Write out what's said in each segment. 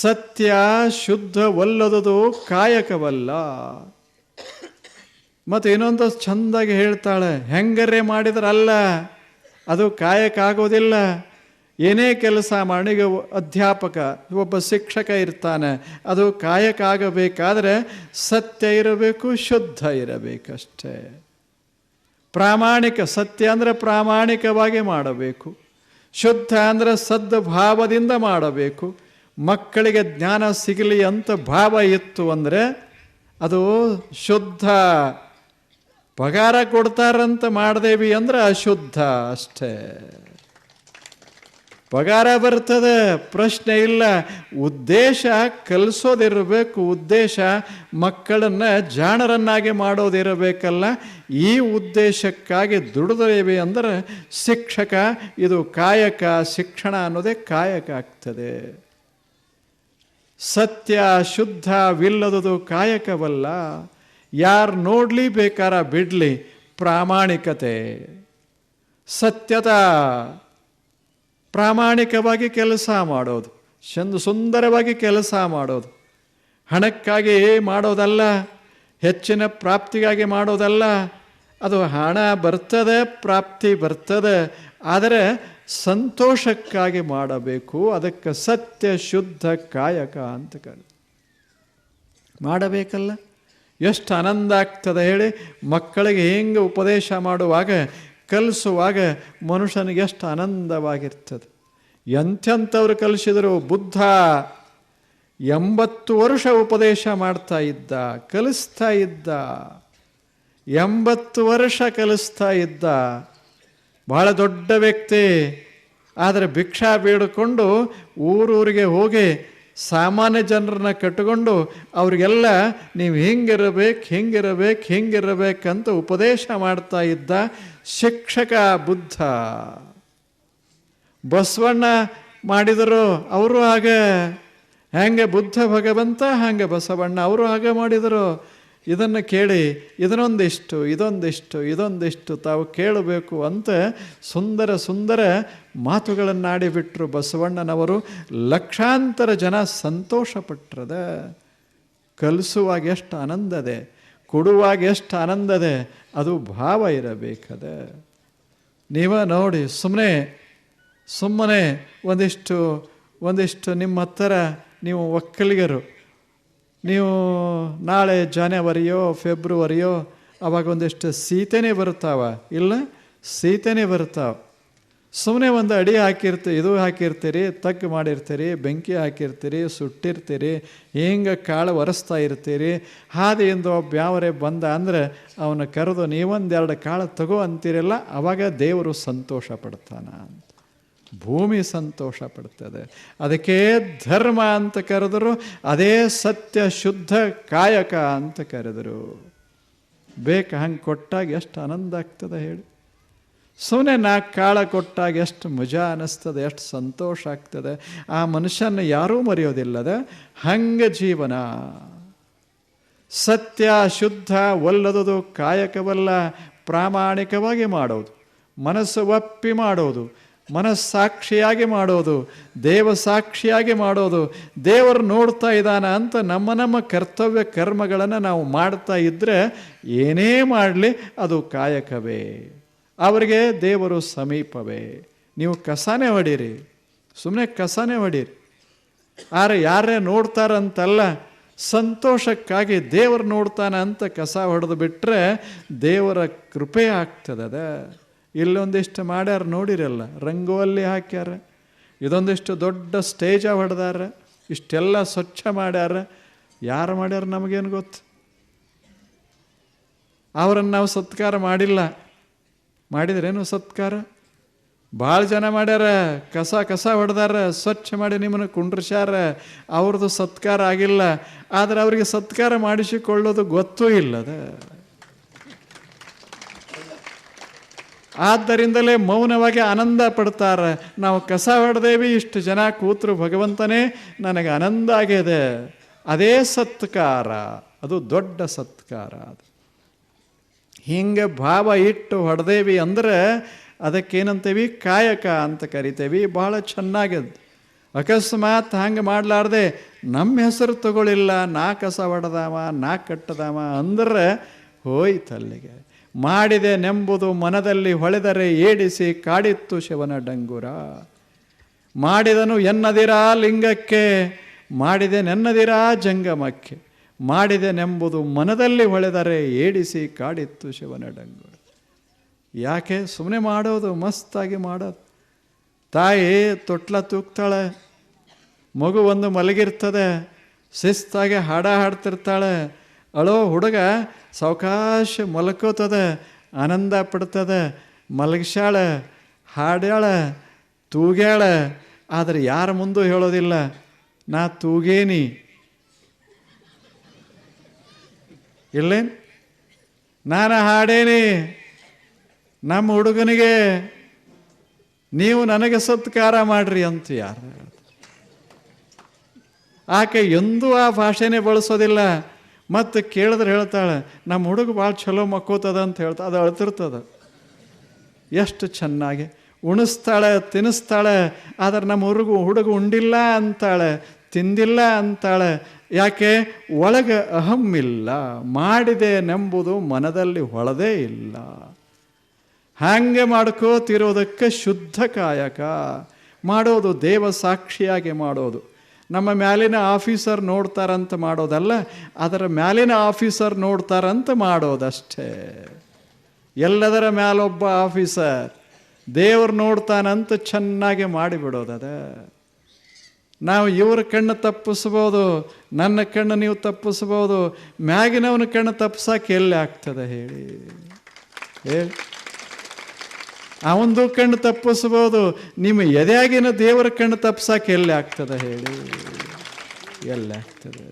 ಸತ್ಯ ಶುದ್ಧವಲ್ಲದುದು ಕಾಯಕವಲ್ಲ. ಮತ್ತು ಇನ್ನೊಂದು ಚಂದಾಗಿ ಹೇಳ್ತಾಳೆ, ಹೆಂಗರೆ ಮಾಡಿದ್ರಲ್ಲ ಅದು ಕಾಯಕ ಆಗೋದಿಲ್ಲ. ಏನೇ ಕೆಲಸ ಮಾಡಿ, ಈಗ ಅಧ್ಯಾಪಕ ಒಬ್ಬ ಶಿಕ್ಷಕ ಇರ್ತಾನೆ, ಅದು ಕಾಯಕ ಆಗಬೇಕಾದ್ರೆ ಸತ್ಯ ಇರಬೇಕು, ಶುದ್ಧ ಇರಬೇಕಷ್ಟೇ. ಪ್ರಾಮಾಣಿಕ, ಸತ್ಯ ಅಂದರೆ ಪ್ರಾಮಾಣಿಕವಾಗಿ ಮಾಡಬೇಕು, ಶುದ್ಧ ಅಂದರೆ ಸದ್ಭಾವದಿಂದ ಮಾಡಬೇಕು. ಮಕ್ಕಳಿಗೆ ಜ್ಞಾನ ಸಿಗಲಿ ಅಂತ ಭಾವ ಇತ್ತು ಅಂದರೆ ಅದು ಶುದ್ಧ. ಪಗಾರ ಕೊಡ್ತಾರಂತ ಮಾಡ್ದೇವಿ ಅಂದ್ರೆ ಅಶುದ್ಧ ಅಷ್ಟೇ. ಪಗಾರ ಬರ್ತದೆ, ಪ್ರಶ್ನೆ ಇಲ್ಲ. ಉದ್ದೇಶ ಕಲಿಸೋದಿರಬೇಕು, ಉದ್ದೇಶ ಮಕ್ಕಳನ್ನು ಜಾಣರನ್ನಾಗಿ ಮಾಡೋದಿರಬೇಕಲ್ಲ. ಈ ಉದ್ದೇಶಕ್ಕಾಗಿ ದುಡಿದೇವೆ ಅಂದರೆ ಶಿಕ್ಷಕ, ಇದು ಕಾಯಕ. ಶಿಕ್ಷಣ ಅನ್ನೋದೇ ಕಾಯಕ ಆಗ್ತದೆ. ಸತ್ಯ ಶುದ್ಧವಿಲ್ಲದುದು ಕಾಯಕವಲ್ಲ. ಯಾರು ನೋಡಲಿ ಬೇಕಾರ ಬಿಡಲಿ, ಪ್ರಾಮಾಣಿಕತೆ, ಸತ್ಯದ ಪ್ರಾಮಾಣಿಕವಾಗಿ ಕೆಲಸ ಮಾಡೋದು, ಸುಂದರವಾಗಿ ಕೆಲಸ ಮಾಡೋದು. ಹಣಕ್ಕಾಗಿ ಮಾಡೋದಲ್ಲ, ಹೆಚ್ಚಿನ ಪ್ರಾಪ್ತಿಗಾಗಿ ಮಾಡೋದಲ್ಲ. ಅದು ಹಣ ಬರ್ತದೆ, ಪ್ರಾಪ್ತಿ ಬರ್ತದೆ, ಆದರೆ ಸಂತೋಷಕ್ಕಾಗಿ ಮಾಡಬೇಕು. ಅದಕ್ಕೆ ಸತ್ಯ ಶುದ್ಧ ಕಾಯಕ ಅಂತ ಮಾಡಬೇಕಲ್ಲ. ಎಷ್ಟು ಆನಂದ ಆಗ್ತದೆ ಹೇಳಿ. ಮಕ್ಕಳಿಗೆ ಹೆಂಗೆ ಉಪದೇಶ ಮಾಡುವಾಗ, ಕಲಿಸುವಾಗ ಮನುಷ್ಯನಿಗೆ ಎಷ್ಟು ಆನಂದವಾಗಿರ್ತದೆ. ಎಂಥೆಂಥವ್ರು ಕಲಿಸಿದರು. ಬುದ್ಧ 80 ವರ್ಷ ಉಪದೇಶ ಮಾಡ್ತಾ ಇದ್ದ, ಕಲಿಸ್ತಾ ಇದ್ದ. 80 ವರ್ಷ ಕಲಿಸ್ತಾ ಇದ್ದ. ಬಹಳ ದೊಡ್ಡ ವ್ಯಕ್ತಿ. ಆದರೆ ಭಿಕ್ಷಾ ಬೇಡಿಕೊಂಡು ಊರೂರಿಗೆ ಹೋಗಿ ಸಾಮಾನ್ಯ ಜನರನ್ನ ಕಟ್ಟಿಕೊಂಡು ಅವ್ರಿಗೆಲ್ಲ ನೀವು ಹಿಂಗಿರಬೇಕಂತ ಉಪದೇಶ ಮಾಡ್ತಾ ಇದ್ದ ಶಿಕ್ಷಕ ಬುದ್ಧ. ಬಸವಣ್ಣ ಮಾಡಿದರು, ಅವರು ಹಾಗೆ. ಹೆಂಗೆ ಬುದ್ಧ ಭಗವಂತ ಹಾಗೆ ಬಸವಣ್ಣ ಅವರು ಹಾಗೆ ಮಾಡಿದರು. ಇದನ್ನು ಕೇಳಿ ಇದೊಂದಿಷ್ಟು ತಾವು ಕೇಳಬೇಕು ಅಂತ ಸುಂದರ ಮಾತುಗಳನ್ನಾಡಿಬಿಟ್ರು ಬಸವಣ್ಣನವರು. ಲಕ್ಷಾಂತರ ಜನ ಸಂತೋಷಪಟ್ಟರದ. ಕಲಿಸುವಾಗ ಎಷ್ಟು ಆನಂದದೆ, ಕೊಡುವಾಗ ಎಷ್ಟು ಆನಂದದೆ, ಅದು ಭಾವ ಇರಬೇಕದ. ನೀವ ನೋಡಿ, ಸುಮ್ಮನೆ ಒಂದಿಷ್ಟು ನಿಮ್ಮ ಹತ್ತಿರ ನೀವು ಒಕ್ಕಲಿಗರು, ನೀವು ನಾಳೆ ಜನವರಿಯೋ ಫೆಬ್ರವರಿಯೋ ಅವಾಗ ಒಂದಿಷ್ಟು ಸೀತೆನೇ ಬರ್ತಾವ, ಇಲ್ಲ ಸೀತೆನೇ ಬರ್ತಾವ. ಸುಮ್ಮನೆ ಒಂದು ಅಡಿ ಹಾಕಿರ್ತೀರಿ, ತಗ್ಗು ಮಾಡಿರ್ತೀರಿ, ಬೆಂಕಿ ಹಾಕಿರ್ತೀರಿ, ಸುಟ್ಟಿರ್ತೀರಿ, ಹಿಂಗೆ ಕಾಳು ಒರೆಸ್ತಾ ಇರ್ತೀರಿ. ಹಾದಿಯಿಂದ ಒಬ್ಬ ಯಾವರೇ ಬಂದ ಅಂದರೆ ಅವನ ಕರೆದು ನೀವೊಂದೆರಡು ಕಾಳು ತಗೋ ಅಂತೀರಲ್ಲ, ಅವಾಗ ದೇವರು ಸಂತೋಷ ಪಡ್ತಾನ ಅಂತ. ಭೂಮಿ ಸಂತೋಷ ಪಡ್ತದೆ. ಅದಕ್ಕೆ ಧರ್ಮ ಅಂತ ಕರೆದರು, ಅದೇ ಸತ್ಯ ಶುದ್ಧ ಕಾಯಕ ಅಂತ ಕರೆದರು. ಹಂಗೆ ಕೊಟ್ಟಾಗ ಎಷ್ಟು ಆನಂದ ಆಗ್ತದೆ ಹೇಳಿ. ಸುಮ್ಮನೆ 4 ಕಾಳ ಕೊಟ್ಟಾಗ ಎಷ್ಟು ಮಜಾ ಅನ್ನಿಸ್ತದೆ, ಎಷ್ಟು ಸಂತೋಷ ಆಗ್ತದೆ. ಆ ಮನುಷ್ಯನ ಯಾರೂ ಮರೆಯೋದಿಲ್ಲದ ಹಂಗೆ ಜೀವನ. ಸತ್ಯ ಶುದ್ಧ ಒಲ್ಲದುದು ಕಾಯಕವಲ್ಲ. ಪ್ರಾಮಾಣಿಕವಾಗಿ ಮಾಡೋದು, ಮನಸ್ಸು ಒಪ್ಪಿ ಮಾಡೋದು, ಮನಸ್ಸಾಕ್ಷಿಯಾಗಿ ಮಾಡೋದು, ದೇವಸಾಕ್ಷಿಯಾಗಿ ಮಾಡೋದು. ದೇವರು ನೋಡ್ತಾ ಇದ್ದಾನ ಅಂತ ನಮ್ಮ ಕರ್ತವ್ಯ ಕರ್ಮಗಳನ್ನು ನಾವು ಮಾಡ್ತಾ ಇದ್ದರೆ ಏನೇ ಮಾಡಲಿ ಅದು ಕಾಯಕವೇ. ಅವರಿಗೆ ದೇವರು ಸಮೀಪವೇ. ನೀವು ಕಸನೇ ಹೊಡೀರಿ, ಸುಮ್ಮನೆ ಕಸನೇ ಹೊಡೀರಿ. ಯಾರೇ ನೋಡ್ತಾರಂತಲ್ಲ, ಸಂತೋಷಕ್ಕಾಗಿ ದೇವರು ನೋಡ್ತಾನೆ ಅಂತ ಕಸ ಹೊಡೆದು ಬಿಟ್ಟರೆ ದೇವರ ಕೃಪೆ ಆಗ್ತದ. ಇಲ್ಲೊಂದಿಷ್ಟು ಮಾಡ್ಯಾರ ನೋಡಿರಲ್ಲ, ರಂಗೋಲಿ ಹಾಕ್ಯಾರ, ಇದೊಂದಿಷ್ಟು ದೊಡ್ಡ ಸ್ಟೇಜ ಹೊಡೆದಾರ, ಇಷ್ಟೆಲ್ಲ ಸ್ವಚ್ಛ ಮಾಡ್ಯಾರ. ಯಾರು ಮಾಡ್ಯಾರ ನಮಗೇನು ಗೊತ್ತು. ಅವರನ್ನು ನಾವು ಸತ್ಕಾರ ಮಾಡಿಲ್ಲ. ಮಾಡಿದ್ರೇನು ಸತ್ಕಾರ? ಭಾಳ ಜನ ಮಾಡ್ಯಾರ, ಕಸ ಹೊಡೆದಾರ, ಸ್ವಚ್ಛ ಮಾಡಿ ನಿಮ್ಮನ್ನು ಕುಂಡ್ರಿಸ್ಯಾರ. ಅವ್ರದ್ದು ಸತ್ಕಾರ ಆಗಿಲ್ಲ. ಆದರೆ ಅವರಿಗೆ ಸತ್ಕಾರ ಮಾಡಿಸಿಕೊಳ್ಳೋದು ಗೊತ್ತೂ ಇಲ್ಲದ. ಆದ್ದರಿಂದಲೇ ಮೌನವಾಗಿ ಆನಂದ ಪಡ್ತಾರೆ. ನಾವು ಕಸ ಹೊಡೆದೇವಿ, ಇಷ್ಟು ಜನ ಕೂತರು, ಭಗವಂತನೇ ನನಗೆ ಆನಂದ ಆಗಿದೆ. ಅದೇ ಸತ್ಕಾರ, ಅದು ದೊಡ್ಡ ಸತ್ಕಾರ. ಅದು ಹಿಂಗೆ ಭಾವ ಇಟ್ಟು ಹೊಡೆದೇವಿ ಅಂದರೆ ಅದಕ್ಕೇನಂತೇವಿ? ಕಾಯಕ ಅಂತ ಕರಿತೇವಿ. ಭಾಳ ಚೆನ್ನಾಗಿದೆ. ಅಕಸ್ಮಾತ್ ಹಂಗೆ ಮಾಡಲಾರ್ದೆ ನಮ್ಮ ಹೆಸರು ತಗೊಳ್ಳಿಲ್ಲ, ನಾ ಕಸ ಹೊಡೆದಾವ, ನಾ ಕಟ್ಟದಾವ ಅಂದ್ರೆ ಹೋಯ್ತಲ್ಲಿಗೆ. ಮಾಡಿದೆ ನೆಂಬುದು ಮನದಲ್ಲಿ ಹೊಳೆದರೆ ಏಡಿಸಿ ಕಾಡಿತ್ತು ಶಿವನ ಡಂಗುರ. ಮಾಡಿದನು ಎನ್ನದಿರಾ ಲಿಂಗಕ್ಕೆ, ಮಾಡಿದೆ ನೆನ್ನದಿರಾ ಜಂಗಮಕ್ಕೆ, ಮಾಡಿದೆನೆಂಬುದು ಮನದಲ್ಲಿ ಹೊಳೆದರೆ ಏಡಿಸಿ ಕಾಡಿತ್ತು ಶಿವನ ಡಂಗುರ. ಯಾಕೆ ಸುಮ್ಮನೆ ಮಾಡೋದು, ಮಸ್ತಾಗಿ ಮಾಡೋದು. ತಾಯಿ ತೊಟ್ಲ ತೂಗ್ತಾಳೆ, ಮಗು ಒಂದು ಮಲಗಿರ್ತದೆ, ಶಿಸ್ತಾಗಿ ಹಾಡ ಹಾಡ್ತಿರ್ತಾಳೆ. ಅಳೋ ಹುಡುಗ ಸಾವಕಾಶ ಮಲ್ಕೋತದೆ, ಆನಂದ ಪಡ್ತದೆ, ಮಲಗಿಸ್ಯಾಳ, ಹಾಡ್ಯಾಳ, ತೂಗ್ಯಾಳ. ಆದರೆ ಯಾರ ಮುಂದೂ ಹೇಳೋದಿಲ್ಲ ನಾ ತೂಗೇನಿ, ಇಲ್ಲೇನು ನಾನು ಹಾಡೇನಿ ನಮ್ಮ ಹುಡುಗನಿಗೆ, ನೀವು ನನಗೆ ಸತ್ಕಾರ ಮಾಡ್ರಿ ಅಂತ ಯಾರು? ಆಕೆ ಎಂದೂ ಆ ಭಾಷೆನೇ ಬಳಸೋದಿಲ್ಲ. ಮತ್ತು ಕೇಳಿದ್ರೆ ಹೇಳ್ತಾಳೆ ನಮ್ಮ ಹುಡುಗ ಭಾಳ ಚಲೋ ಮಕ್ಕೋತದ ಅಂತ ಹೇಳ್ತಾ, ಅದು ಅಳ್ತಿರ್ತದೆ. ಎಷ್ಟು ಚೆನ್ನಾಗಿ ಉಣಿಸ್ತಾಳೆ, ತಿನ್ನಿಸ್ತಾಳೆ. ಆದರೆ ನಮ್ಮ ಹುಡುಗ ಉಂಡಿಲ್ಲ ಅಂತಾಳೆ, ತಿಂದಿಲ್ಲ ಅಂತಾಳೆ. ಯಾಕೆ? ಒಳಗೆ ಅಹಮ್ಮಿಲ್ಲ, ಮಾಡಿದೆ ನೆಂಬುದು ಮನದಲ್ಲಿ ಹೊಳದೇ ಇಲ್ಲ. ಹಾಗೆ ಮಾಡ್ಕೋತಿರೋದಕ್ಕೆ ಶುದ್ಧ ಕಾಯಕ ಮಾಡೋದು, ದೇವ ಸಾಕ್ಷಿಯಾಗಿ ಮಾಡೋದು. ನಮ್ಮ ಮ್ಯಾಲಿನ ಆಫೀಸರ್ ನೋಡ್ತಾರಂತ ಮಾಡೋದಲ್ಲ, ಅದರ ಮ್ಯಾಲಿನ ಆಫೀಸರ್ ನೋಡ್ತಾರಂತ ಮಾಡೋದಷ್ಟೇ. ಎಲ್ಲದರ ಮ್ಯಾಲೊಬ್ಬ ಆಫೀಸರ್, ದೇವ್ರು ನೋಡ್ತಾನಂತ ಚೆನ್ನಾಗಿ ಮಾಡಿಬಿಡೋದದ. ನಾವು ಇವ್ರ ಕಣ್ಣು ತಪ್ಪಿಸ್ಬೋದು, ನನ್ನ ಕಣ್ಣು ನೀವು ತಪ್ಪಿಸ್ಬೋದು, ಮ್ಯಾಗಿನವನ ಕಣ್ಣು ತಪ್ಪಿಸೋಕೆ ಎಲ್ಲಿ ಆಗ್ತದೆ ಹೇಳಿ? ಅವಂದು ಕಣ್ಣು ತಪ್ಪಿಸ್ಬೋದು, ನಿಮ್ಮ ಎದೆಯಾಗಿನ ದೇವರ ಕಣ್ಣು ತಪ್ಪಿಸೋಕೆ ಎಲ್ಲಿ ಆಗ್ತದೆ ಹೇಳಿ? ಎಲ್ಲಿ ಆಗ್ತದೆ?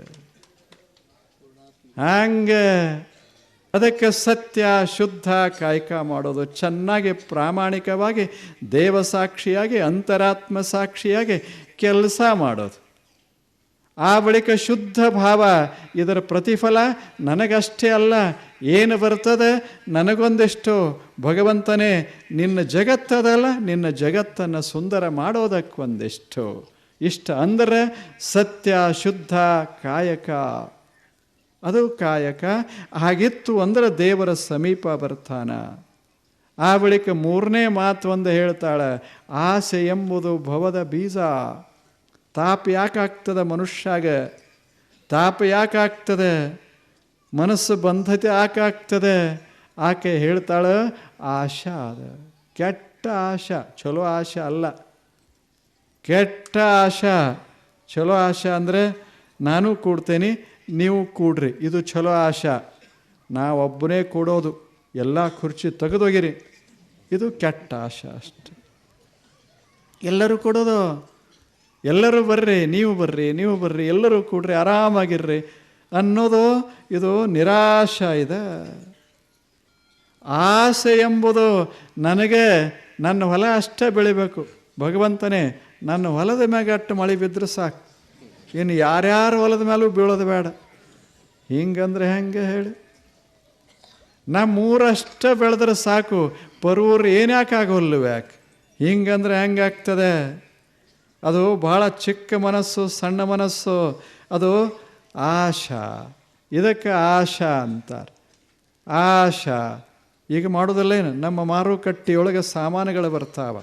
ಹಂಗೆ ಅದಕ್ಕೆ ಸತ್ಯ ಶುದ್ಧ ಕಾಯಕ ಮಾಡೋದು, ಚೆನ್ನಾಗಿ ಪ್ರಾಮಾಣಿಕವಾಗಿ ದೇವಸಾಕ್ಷಿಯಾಗಿ ಅಂತರಾತ್ಮ ಸಾಕ್ಷಿಯಾಗಿ ಕೆಲಸ ಮಾಡೋದು. ಆ ಬಳಿಕ ಶುದ್ಧ ಭಾವ. ಇದರ ಪ್ರತಿಫಲ ನನಗಷ್ಟೇ ಅಲ್ಲ, ಏನು ಬರ್ತದೆ ನನಗೊಂದಿಷ್ಟು. ಭಗವಂತನೇ ನಿನ್ನ ಜಗತ್ತದಲ್ಲ, ನಿನ್ನ ಜಗತ್ತನ್ನು ಸುಂದರ ಮಾಡೋದಕ್ಕೊಂದಿಷ್ಟು. ಇಷ್ಟ ಅಂದರೆ ಸತ್ಯ ಶುದ್ಧ ಕಾಯಕ. ಅದು ಕಾಯಕ. ಹಾಗಿತ್ತು ಅಂದರೆ ದೇವರ ಸಮೀಪ ಬರ್ತಾನ. ಆ ಬಳಿಕ ಮೂರನೇ ಮಾತು ಒಂದು ಹೇಳ್ತಾಳೆ, ಆಸೆ ಎಂಬುದು ಭವದ ಬೀಜ. ತಾಪ ಯಾಕಾಗ್ತದೆ ಮನುಷ್ಯಾಗ? ತಾಪ ಯಾಕಾಗ್ತದೆ? ಮನಸ್ಸು ಬಂಧತೆ ಯಾಕಾಗ್ತದೆ? ಆಕೆ ಹೇಳ್ತಾಳೆ ಆಶಾ. ಅದ ಕೆಟ್ಟ ಆಶಾ, ಚಲೋ ಆಶಾ ಅಲ್ಲ, ಕೆಟ್ಟ ಆಶಾ. ಚಲೋ ಆಶಾ ಅಂದರೆ ನಾನು ಕೂಡ್ತೇನೆ, ನೀವು ಕೂಡ್ರಿ, ಇದು ಚಲೋ ಆಶಾ. ನಾವೊಬ್ಬನೇ ಕೂಡೋದು, ಎಲ್ಲ ಕುರ್ಚಿ ತೆಗೆದೋಗಿರಿ, ಇದು ಕೆಟ್ಟ ಆಶಾ ಅಷ್ಟೆ. ಎಲ್ಲರೂ ಕೊಡೋದು, ಎಲ್ಲರೂ ಬರ್ರಿ, ನೀವು ಬರ್ರಿ, ನೀವು ಬರ್ರಿ, ಎಲ್ಲರೂ ಕೂಡ್ರಿ, ಆರಾಮಾಗಿರ್ರಿ ಅನ್ನೋದು, ಇದು ನಿರಾಶ ಇದೆ. ಆಸೆ ಎಂಬುದು ನನಗೆ ನನ್ನ ಹೊಲ ಅಷ್ಟೇ ಬೆಳಿಬೇಕು. ಭಗವಂತನೇ ನನ್ನ ಹೊಲದ ಮ್ಯಾಗ ಅಟ್ಟು ಮಳೆ ಬಿದ್ದರೆ ಸಾಕು, ಇನ್ನು ಯಾರ್ಯಾರ ಹೊಲದ ಮೇಲೂ ಬೀಳೋದು ಬೇಡ. ಹಿಂಗಂದ್ರೆ ಹೆಂಗೆ ಹೇಳಿ? ನಮ್ಮೂರಷ್ಟೇ ಬೆಳೆದ್ರೆ ಸಾಕು, ಪರೂರು ಏನ್ಯಾಕಾಗೋಲ್ವ ಯಾಕೆ? ಹಿಂಗಂದ್ರೆ ಹೆಂಗಾಗ್ತದೆ? ಅದು ಭಾಳ ಚಿಕ್ಕ ಮನಸ್ಸು, ಸಣ್ಣ ಮನಸ್ಸು, ಅದು ಆಶಾ. ಇದಕ್ಕೆ ಆಶಾ ಅಂತಾರೆ. ಆಶಾ ಈಗ ಮಾಡೋದಲ್ಲೇನು? ನಮ್ಮ ಮಾರುಕಟ್ಟೆಯೊಳಗೆ ಸಾಮಾನುಗಳು ಬರ್ತಾವ,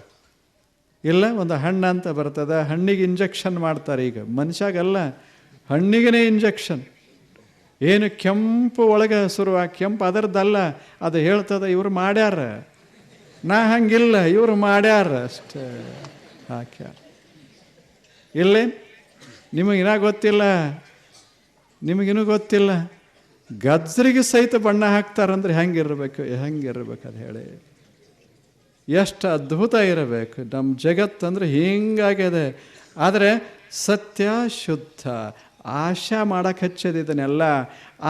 ಇಲ್ಲ ಒಂದು ಹಣ್ಣು ಅಂತ ಬರ್ತದೆ, ಹಣ್ಣಿಗೆ ಇಂಜೆಕ್ಷನ್ ಮಾಡ್ತಾರೆ. ಈಗ ಮನುಷ್ಯಾಗಲ್ಲ, ಹಣ್ಣಿಗೆ ಇಂಜೆಕ್ಷನ್. ಏನು ಕೆಂಪು ಒಳಗೆ ಶುರುವ ಕೆಂಪು ಅದರದ್ದಲ್ಲ, ಅದು ಹೇಳ್ತದೆ ಇವರು ಮಾಡ್ಯಾರ, ನಾ ಹಂಗಿಲ್ಲ, ಇವರು ಮಾಡ್ಯಾರ ಅಷ್ಟೇ ಹಾಕ್ಯಾರ. ಇಲ್ಲೇ ನಿಮಗಿನ್ನ ಗೊತ್ತಿಲ್ಲ, ನಿಮಗಿನ್ನೂ ಗೊತ್ತಿಲ್ಲ. ಗಜ್ರಿಗೆ ಸಹಿತ ಬಣ್ಣ ಹಾಕ್ತಾರಂದ್ರೆ ಹೆಂಗಿರ್ಬೇಕು, ಹೆಂಗಿರ್ಬೇಕು ಅದು ಹೇಳಿ? ಎಷ್ಟು ಅದ್ಭುತ ಇರಬೇಕು ನಮ್ಮ ಜಗತ್ತಂದ್ರೆ. ಹಿಂಗಾಗಿದೆ. ಆದರೆ ಸತ್ಯ ಶುದ್ಧ. ಆಶಾ ಮಾಡಕ್ಕೆ ಹಚ್ಚೋದು ಇದನ್ನೆಲ್ಲ.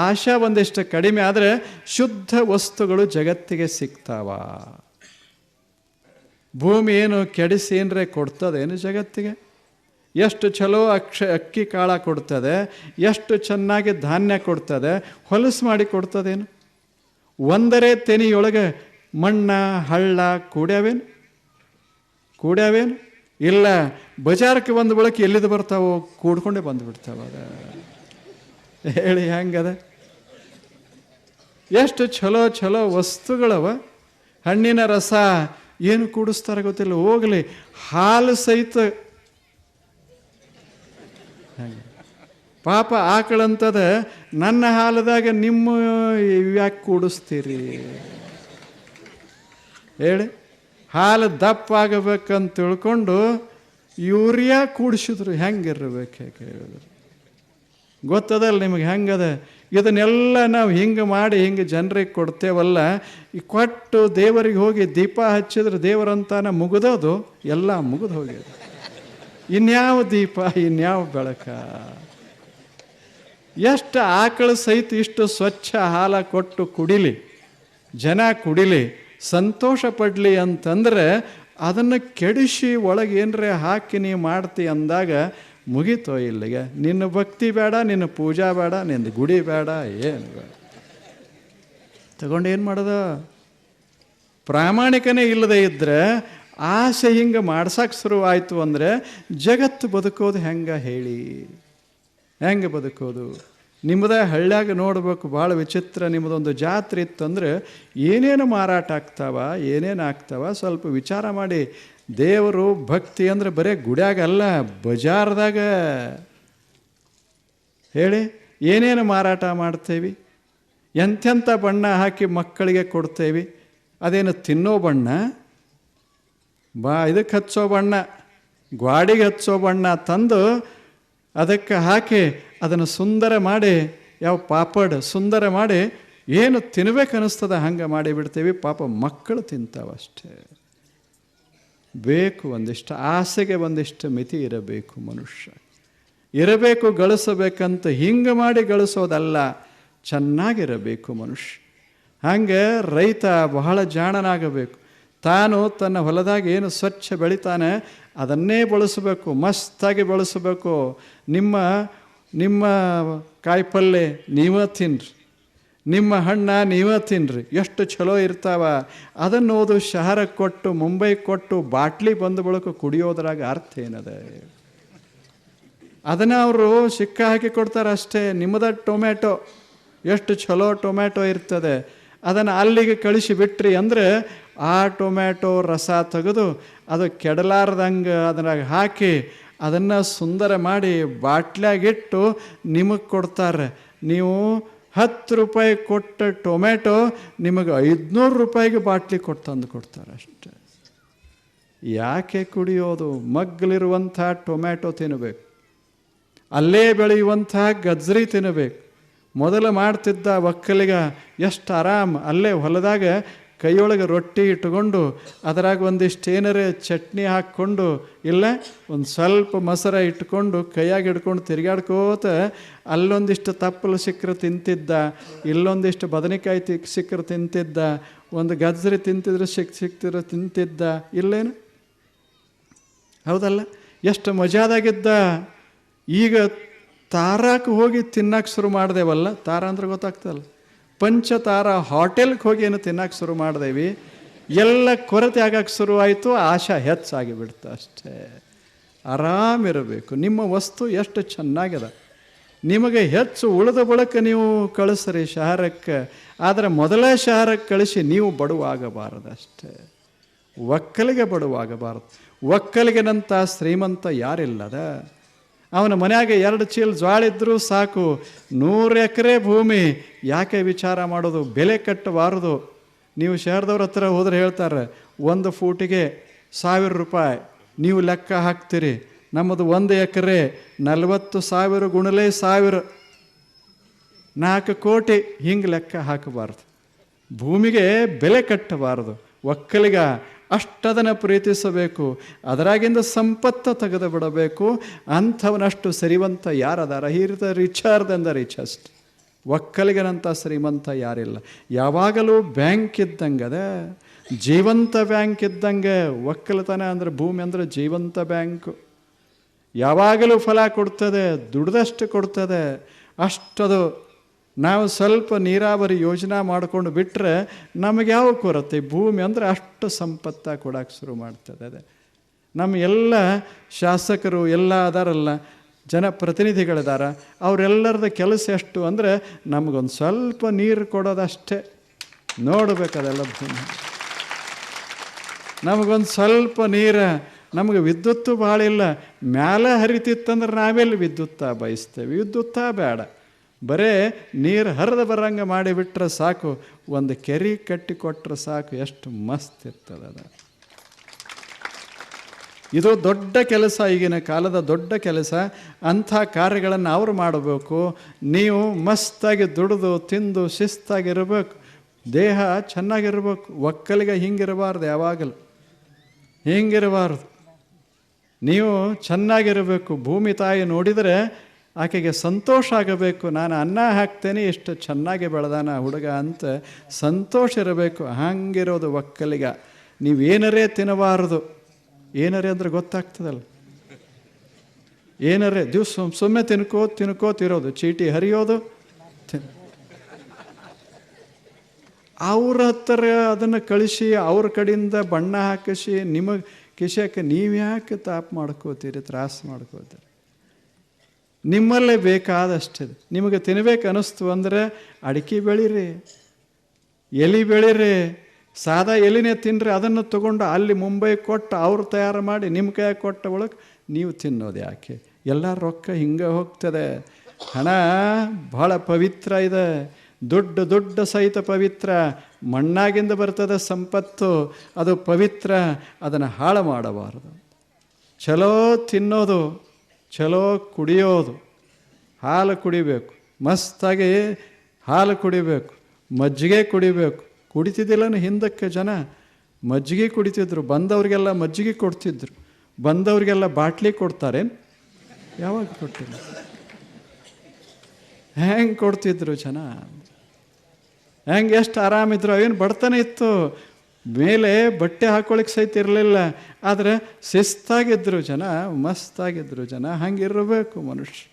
ಆಶಾ ಒಂದಿಷ್ಟು ಕಡಿಮೆ ಆದರೆ ಶುದ್ಧ ವಸ್ತುಗಳು ಜಗತ್ತಿಗೆ ಸಿಗ್ತಾವ. ಭೂಮಿ ಏನು ಕೆಡಿಸಿ ಏನರೇ ಕೊಡ್ತದೇನು ಜಗತ್ತಿಗೆ? ಎಷ್ಟು ಚಲೋ ಅಕ್ಕಿ ಕಾಳ ಕೊಡ್ತದೆ, ಎಷ್ಟು ಚೆನ್ನಾಗಿ ಧಾನ್ಯ ಕೊಡ್ತದೆ, ಹೊಲಸು ಮಾಡಿ ಕೊಡ್ತದೇನು? ಒಂದರೇ ತೆನೆಯೊಳಗೆ ಮಣ್ಣ ಹಳ್ಳ ಕೂಡ್ಯಾವೇನು? ಇಲ್ಲ ಬಜಾರಕ್ಕೆ ಬಂದ ಬಳಕೆ ಎಲ್ಲಿದ್ದು ಬರ್ತಾವೋ ಕೂಡ್ಕೊಂಡೇ ಬಂದುಬಿಡ್ತಾವ. ಅದ ಹೇಳಿ ಹೆಂಗದ? ಎಷ್ಟು ಚಲೋ ಚಲೋ ವಸ್ತುಗಳವ. ಹಣ್ಣಿನ ರಸ ಏನು ಕೂಡಿಸ್ತಾರೆ ಗೊತ್ತಿಲ್ಲ, ಹೋಗಲಿ ಹಾಲು ಸಹಿತ ಪಾಪ ಆಕಳಂತದ, ನನ್ನ ಹಾಲದಾಗ ನಿಮ್ಮ ಯಾಕೆ ಕೂಡಿಸ್ತೀರಿ ಹೇಳಿ? ಹಾಲು ದಪ್ಪ ಆಗಬೇಕಂತ ತಿಳ್ಕೊಂಡು ಯೂರಿಯಾ ಕೂಡಿಸಿದ್ರು ಹೆಂಗಿರ್ಬೇಕು ಯಾಕೆ ಹೇಳಿದ್ರು? ಗೊತ್ತದಲ್ಲ ನಿಮಗೆ ಹೆಂಗದ? ಇದನ್ನೆಲ್ಲ ನಾವು ಹಿಂಗೆ ಮಾಡಿ ಹಿಂಗೆ ಜನರಿಗೆ ಕೊಡ್ತೇವಲ್ಲ, ಈ ಕೊಟ್ಟು ದೇವರಿಗೆ ಹೋಗಿ ದೀಪ ಹಚ್ಚಿದ್ರೆ ದೇವರಂತಾನ ಮುಗಿದೋದು ಎಲ್ಲ ಮುಗಿದು ಹೋಗ್ಯದ. ಇನ್ಯಾವ ದೀಪ, ಇನ್ಯಾವ ಬೆಳಕ? ಎಷ್ಟು ಆಕಳ ಸಹಿತ ಇಷ್ಟು ಸ್ವಚ್ಛ ಹಾಲ ಕೊಟ್ಟು ಕುಡಿಲಿ, ಜನ ಕುಡಿಲಿ, ಸಂತೋಷ ಪಡಲಿ ಅಂತಂದ್ರೆ ಅದನ್ನು ಕೆಡಿಸಿ ಒಳಗೆ ಏನರೇ ಹಾಕಿ ನೀವು ಮಾಡ್ತಿ ಅಂದಾಗ ಮುಗೀತೋ ಇಲ್ಲಿಗೆ. ನಿನ್ನ ಭಕ್ತಿ ಬೇಡ, ನಿನ್ನ ಪೂಜಾ ಬೇಡ, ನಿನ್ನ ಗುಡಿ ಬೇಡ, ಏನು ಬೇಡ. ತಗೊಂಡು ಏನು ಮಾಡೋದ? ಪ್ರಾಮಾಣಿಕನೇ ಇಲ್ಲದೆ ಇದ್ದರೆ ಆಸೆ ಹಿಂಗೆ ಮಾಡ್ಸಕ್ಕೆ ಶುರುವಾಯಿತು ಅಂದರೆ ಜಗತ್ತು ಬದುಕೋದು ಹೆಂಗೆ ಹೇಳಿ? ಹೆಂಗೆ ಬದುಕೋದು? ನಿಮ್ಮದೇ ಹಳ್ಳ್ಯಾಗ ನೋಡ್ಬೇಕು, ಭಾಳ ವಿಚಿತ್ರ. ನಿಮ್ಮದೊಂದು ಜಾತ್ರೆ ಇತ್ತಂದ್ರೆ ಏನೇನು ಮಾರಾಟ ಆಗ್ತಾವ, ಏನೇನು ಆಗ್ತಾವ ಸ್ವಲ್ಪ ವಿಚಾರ ಮಾಡಿ. ದೇವರು ಭಕ್ತಿ ಅಂದರೆ ಬರೀ ಗುಡ್ಯಾಗಲ್ಲ, ಬಜಾರ್ದಾಗ ಹೇಳಿ ಏನೇನು ಮಾರಾಟ ಮಾಡ್ತೇವೆ, ಎಂತೆಂಥ ಬಣ್ಣ ಹಾಕಿ ಮಕ್ಕಳಿಗೆ ಕೊಡ್ತೇವೆ. ಅದೇನು ತಿನ್ನೋ ಬಣ್ಣ, ಇದಕ್ಕೆ ಹಚ್ಚೋ ಬಣ್ಣ, ಗ್ವಾಡಿಗೆ ಹಚ್ಚೋ ಬಣ್ಣ ತಂದು ಅದಕ್ಕೆ ಹಾಕಿ ಅದನ್ನು ಸುಂದರ ಮಾಡಿ, ಯಾವ ಪಾಪಡ್ ಸುಂದರ ಮಾಡಿ ಏನು ತಿನ್ಬೇಕು ಅನ್ನಿಸ್ತದ ಹಂಗೆ ಮಾಡಿಬಿಡ್ತೇವೆ. ಪಾಪ ಮಕ್ಕಳು ತಿಂತಾವಷ್ಟೇ. ಬೇಕು ಒಂದಿಷ್ಟು ಆಸೆಗೆ ಒಂದಿಷ್ಟು ಮಿತಿ ಇರಬೇಕು. ಮನುಷ್ಯ ಇರಬೇಕು, ಗಳಿಸಬೇಕಂತ ಹಿಂಗೆ ಮಾಡಿ ಗಳಿಸೋದಲ್ಲ, ಚೆನ್ನಾಗಿರಬೇಕು ಮನುಷ್ಯ. ಹಾಗೆ ರೈತ ಬಹಳ ಜಾಣನಾಗಬೇಕು. ತಾನು ತನ್ನ ಹೊಲದಾಗ ಏನು ಸ್ವಚ್ಛ ಬೆಳಿತಾನೆ ಅದನ್ನೇ ಬಳಸಬೇಕು, ಮಸ್ತಾಗಿ ಬಳಸಬೇಕು. ನಿಮ್ಮ ಕಾಯಿಪಲ್ಲೆ ನೀವೇ ತಿನ್ನಿರಿ, ನಿಮ್ಮ ಹಣ್ಣ ನೀವೇ ತಿನ್ನಿರಿ, ಎಷ್ಟು ಚಲೋ ಇರ್ತಾವ. ಅದನ್ನು ಓದು ಶಹರಕ್ಕೆ ಕೊಟ್ಟು, ಮುಂಬೈಗೆ ಕೊಟ್ಟು ಬಾಟ್ಲಿ ಬಂದ ಬಳಕ ಕುಡಿಯೋದ್ರಾಗ ಅರ್ಥ ಏನದ? ಅದನ್ನು ಅವರು ಸಿಕ್ಕ ಹಾಕಿ ಕೊಡ್ತಾರೆ ಅಷ್ಟೇ. ನಿಮ್ಮದ ಟೊಮ್ಯಾಟೊ ಎಷ್ಟು ಚಲೋ ಟೊಮ್ಯಾಟೊ ಇರ್ತದೆ, ಅದನ್ನು ಅಲ್ಲಿಗೆ ಕಳಿಸಿ ಬಿಟ್ರಿ ಅಂದರೆ ಆ ಟೊಮ್ಯಾಟೊ ರಸ ತೆಗೆದು ಅದು ಕೆಡಲಾರ್ದಂಗೆ ಅದ್ರಾಗ ಹಾಕಿ ಅದನ್ನು ಸುಂದರ ಮಾಡಿ ಬಾಟ್ಲಾಗಿಟ್ಟು ನಿಮಗೆ ಕೊಡ್ತಾರೆ. ನೀವು 10 ರೂಪಾಯಿ ಕೊಟ್ಟ ಟೊಮ್ಯಾಟೊ ನಿಮಗೆ 500 ರೂಪಾಯಿಗೆ ಬಾಟ್ಲಿ ಕೊಟ್ಟು ತಂದು ಕೊಡ್ತಾರೆ ಅಷ್ಟೆ. ಯಾಕೆ ಕುಡಿಯೋದು? ಮಗ್ಗಲಿರುವಂಥ ಟೊಮ್ಯಾಟೊ ತಿನ್ನಬೇಕು, ಅಲ್ಲೇ ಬೆಳೆಯುವಂಥ ಗಜ್ರಿ ತಿನ್ನಬೇಕು. ಮೊದಲು ಮಾಡ್ತಿದ್ದ ಒಕ್ಕಲಿಗ ಎಷ್ಟು ಆರಾಮ್, ಅಲ್ಲೇ ಹೊಲದಾಗ ಕೈಯೊಳಗೆ ರೊಟ್ಟಿ ಇಟ್ಕೊಂಡು ಅದರಾಗ ಒಂದಿಷ್ಟು ಏನಾರೇ ಚಟ್ನಿ ಹಾಕ್ಕೊಂಡು, ಇಲ್ಲ ಒಂದು ಸ್ವಲ್ಪ ಮೊಸರ ಇಟ್ಕೊಂಡು ಕೈಯಾಗ ಹಿಡ್ಕೊಂಡು ತಿರುಗಾಡ್ಕೋತ ಅಲ್ಲೊಂದಿಷ್ಟು ತಪ್ಪಲು ಸಿಕ್ಕರೆ ತಿಂತಿದ್ದ, ಇಲ್ಲೊಂದಿಷ್ಟು ಬದನೆಕಾಯಿ ಸಿಕ್ಕರೆ ತಿಂತಿದ್ದ, ಒಂದು ಗಜ್ರಿ ತಿಂತಿದ್ರೆ ಸಿಕ್ತಿದ್ರೆ ತಿಂತಿದ್ದ. ಇಲ್ಲೇನು? ಹೌದಲ್ಲ? ಎಷ್ಟು ಮಜಾದಾಗಿದ್ದ. ಈಗ ತಾರಾಕ್ಕೆ ಹೋಗಿ ತಿನ್ನಕ್ಕೆ ಶುರು ಮಾಡ್ದೇವಲ್ಲ, ತಾರ ಅಂದ್ರೆ ಗೊತ್ತಾಗ್ತಲ್ಲ, ಪಂಚತಾರ ಹೋಟೆಲ್ಗೆ ಹೋಗಿ ಏನು ತಿನ್ನಕ್ಕೆ ಶುರು ಮಾಡ್ದೇವಿ, ಎಲ್ಲ ಕೊರತೆ ಆಗಕ್ಕೆ ಶುರುವಾಯಿತು, ಆಶಾ ಹೆಚ್ಚಾಗಿ ಬಿಡ್ತು ಅಷ್ಟೇ. ಆರಾಮಿರಬೇಕು. ನಿಮ್ಮ ವಸ್ತು ಎಷ್ಟು ಚೆನ್ನಾಗಿದೆ, ನಿಮಗೆ ಹೆಚ್ಚು ಉಳಿದ ಬಳಕ ನೀವು ಕಳಿಸ್ರಿ ಶಹರಕ್ಕೆ. ಆದರೆ ಮೊದಲೇ ಶಹರಕ್ಕೆ ಕಳಿಸಿ ನೀವು ಬಡವಾಗಬಾರದು ಅಷ್ಟೇ. ಒಕ್ಕಲಿಗೆ ಬಡವಾಗಬಾರದು. ಒಕ್ಕಲಿಗೆನಂಥ ಶ್ರೀಮಂತ ಯಾರಿಲ್ಲದ. ಅವನ ಮನೆಯಾಗೆ 2 ಚೀಲ ಜ್ವಾಳಿದ್ರೂ ಸಾಕು. 100 ಎಕರೆ ಭೂಮಿ ಯಾಕೆ ವಿಚಾರ ಮಾಡೋದು? ಬೆಲೆ ಕಟ್ಟಬಾರದು. ನೀವು ಶಹರದವ್ರ ಹತ್ರ ಹೋದ್ರೆ ಹೇಳ್ತಾರೆ 1 ಫೂಟಿಗೆ 1000 ರೂಪಾಯಿ ನೀವು ಲೆಕ್ಕ ಹಾಕ್ತೀರಿ. ನಮ್ಮದು 1 ಎಕರೆ 40,000 ಗುಣಲೇ 1000, 4 ಕೋಟಿ. ಹಿಂಗೆ ಲೆಕ್ಕ ಹಾಕಬಾರ್ದು. ಭೂಮಿಗೆ ಬೆಲೆ ಕಟ್ಟಬಾರದು. ಒಕ್ಕಲಿಗ ಅಷ್ಟದನ್ನು ಪ್ರೀತಿಸಬೇಕು, ಅದರಾಗಿಂದ ಸಂಪತ್ತು ತೆಗೆದು ಬಿಡಬೇಕು. ಅಂಥವನಷ್ಟು ಶ್ರೀಮಂತ ಯಾರದಾರ? Here the richer than the richest. ಒಕ್ಕಲಿಗನಂಥ ಶ್ರೀಮಂತ ಯಾರಿಲ್ಲ. ಯಾವಾಗಲೂ ಬ್ಯಾಂಕ್ ಇದ್ದಂಗದ, ಜೀವಂತ ಬ್ಯಾಂಕ್ ಇದ್ದಂಗೆ. ಒಕ್ಕಲತನ ಅಂದರೆ ಭೂಮಿ ಅಂದರೆ ಜೀವಂತ ಬ್ಯಾಂಕು. ಯಾವಾಗಲೂ ಫಲ ಕೊಡ್ತದೆ, ದುಡ್ದಷ್ಟು ಕೊಡ್ತದೆ. ಅಷ್ಟದು ನಾವು ಸ್ವಲ್ಪ ನೀರಾವರಿ ಯೋಜನಾ ಮಾಡಿಕೊಂಡು ಬಿಟ್ಟರೆ ನಮಗೆ ಯಾವ ಕೊರತೆ? ಭೂಮಿ ಅಂದರೆ ಅಷ್ಟು ಸಂಪತ್ತ ಕೊಡೋಕ್ಕೆ ಶುರು ಮಾಡ್ತದೆ. ನಮ್ಮ ಎಲ್ಲ ಶಾಸಕರು ಎಲ್ಲ ಅದಾರಲ್ಲ, ಜನಪ್ರತಿನಿಧಿಗಳಿದಾರ, ಅವರೆಲ್ಲರದ ಕೆಲಸ ಎಷ್ಟು ಅಂದರೆ ನಮಗೊಂದು ಸ್ವಲ್ಪ ನೀರು ಕೊಡೋದಷ್ಟೇ. ನೋಡಬೇಕದೆಲ್ಲ ನಮಗೊಂದು ಸ್ವಲ್ಪ ನೀರು, ನಮಗೆ ವಿದ್ಯುತ್ತು ಭಾಳ ಇಲ್ಲ. ಮ್ಯಾಲೆ ಹರಿತಿತ್ತಂದ್ರೆ ನಾವೆಲ್ಲಿ ವಿದ್ಯುತ್ತ ಬಯಸ್ತೇವೆ? ವಿದ್ಯುತ್ತ ಬೇಡ, ಬರೇ ನೀರು ಹರಿದು ಬರಂಗೆ ಮಾಡಿಬಿಟ್ರೆ ಸಾಕು, ಒಂದು ಕೆರೆ ಕಟ್ಟಿ ಕೊಟ್ಟರೆ ಸಾಕು, ಎಷ್ಟು ಮಸ್ತ್ ಇರ್ತದೆ. ಇದು ದೊಡ್ಡ ಕೆಲಸ, ಈಗಿನ ಕಾಲದ ದೊಡ್ಡ ಕೆಲಸ. ಅಂಥ ಕಾರ್ಯಗಳನ್ನು ಅವರು ಮಾಡಬೇಕು. ನೀವು ಮಸ್ತಾಗಿ ದುಡಿದು ತಿಂದು ಶಿಸ್ತಾಗಿರಬೇಕು, ದೇಹ ಚೆನ್ನಾಗಿರ್ಬೇಕು. ಒಕ್ಕಲಿಗೆ ಹಿಂಗಿರಬಾರ್ದು, ಯಾವಾಗಲೂ ಹಿಂಗಿರಬಾರ್ದು. ನೀವು ಚೆನ್ನಾಗಿರಬೇಕು. ಭೂಮಿ ತಾಯಿ ನೋಡಿದರೆ ಆಕೆಗೆ ಸಂತೋಷ ಆಗಬೇಕು. ನಾನು ಅನ್ನ ಹಾಕ್ತೇನೆ, ಎಷ್ಟು ಚೆನ್ನಾಗಿ ಬೆಳೆದಾನ ಹುಡುಗ ಅಂತ ಸಂತೋಷ ಇರಬೇಕು. ಹಂಗಿರೋದು ಒಕ್ಕಲಿಗ. ನೀವೇನರೇ ತಿನ್ನಬಾರದು. ಏನರೇ ಅಂದ್ರೆ ಗೊತ್ತಾಗ್ತದಲ್ಲ, ಏನರೇ ದಿವ್ಸ ಸುಮ್ಮನೆ ತಿನ್ಕೋತಿರೋದು, ಚೀಟಿ ಹರಿಯೋದು. ಅವ್ರ ಹತ್ತಿರ ಅದನ್ನು ಕಳಿಸಿ ಅವ್ರ ಕಡೆಯಿಂದ ಬಣ್ಣ ಹಾಕಿಸಿ ನಿಮಗೆ ಕಿಶಕ್ಕೆ ನೀವ್ಯಾಕೆ ತಾಪ್ ಮಾಡ್ಕೋತೀರಿ, ತ್ರಾಸು ಮಾಡ್ಕೋತೀರಿ? ನಿಮ್ಮಲ್ಲೇ ಬೇಕಾದಷ್ಟಿದೆ. ನಿಮಗೆ ತಿನ್ಬೇಕು ಅನ್ನಿಸ್ತು ಅಂದರೆ ಅಡಿಕೆ ಬೆಳೀರಿ, ಎಲೆ ಬೆಳೀರಿ, ಸಾದಾ ಎಲಿನೇ ತಿನ್ನಿರಿ. ಅದನ್ನು ತೊಗೊಂಡು ಅಲ್ಲಿ ಮುಂಬೈ ಕೊಟ್ಟು ಅವ್ರು ತಯಾರು ಮಾಡಿ ನಿಮ್ಮ ಕೈ ಕೊಟ್ಟ ಒಳಗೆ ನೀವು ತಿನ್ನೋದು ಯಾಕೆ? ಎಲ್ಲ ರೊಕ್ಕ ಹಿಂಗೆ ಹೋಗ್ತದೆ. ಹಣ ಭಾಳ ಪವಿತ್ರ ಇದೆ, ದುಡ್ಡು ಸಹಿತ ಪವಿತ್ರ. ಮಣ್ಣಾಗಿಂದ ಬರ್ತದೆ ಸಂಪತ್ತು, ಅದು ಪವಿತ್ರ. ಅದನ್ನು ಹಾಳು ಮಾಡಬಾರದು. ಚಲೋ ತಿನ್ನೋದು, ಚಲೋ ಕುಡಿಯೋದು. ಹಾಲು ಕುಡಿಬೇಕು, ಮಸ್ತಾಗಿ ಹಾಲು ಕುಡಿಬೇಕು, ಮಜ್ಜಿಗೆ ಕುಡಿಬೇಕು. ಕುಡಿತಿದ್ದಿಲ್ಲನು ಹಿಂದಕ್ಕೆ ಜನ ಮಜ್ಜಿಗೆ ಕುಡಿತಿದ್ರು. ಬಂದವ್ರಿಗೆಲ್ಲ ಮಜ್ಜಿಗೆ ಕೊಡ್ತಿದ್ರು, ಬಂದವ್ರಿಗೆಲ್ಲ ಬಾಟ್ಲಿ ಕೊಡ್ತಾರೆ. ಯಾವಾಗ ಕೊಟ್ಟಿಲ್ಲ? ಹೆಂಗೆ ಕೊಡ್ತಿದ್ರು ಜನ, ಹೆಂಗೆ ಎಷ್ಟು ಆರಾಮಿದ್ರು. ಅವೇನು ಬಡತನ ಇತ್ತು, ಮೇಲೆ ಬಟ್ಟೆ ಹಾಕೊಳ್ಳಿಕ್ಕೆ ಸಹಿತ ಇರಲಿಲ್ಲ. ಆದರೆ ಶಿಸ್ತಾಗಿದ್ದರು ಜನ, ಮಸ್ತಾಗಿದ್ದರು ಜನ. ಹಂಗಿರಬೇಕು ಮನುಷ್ಯ.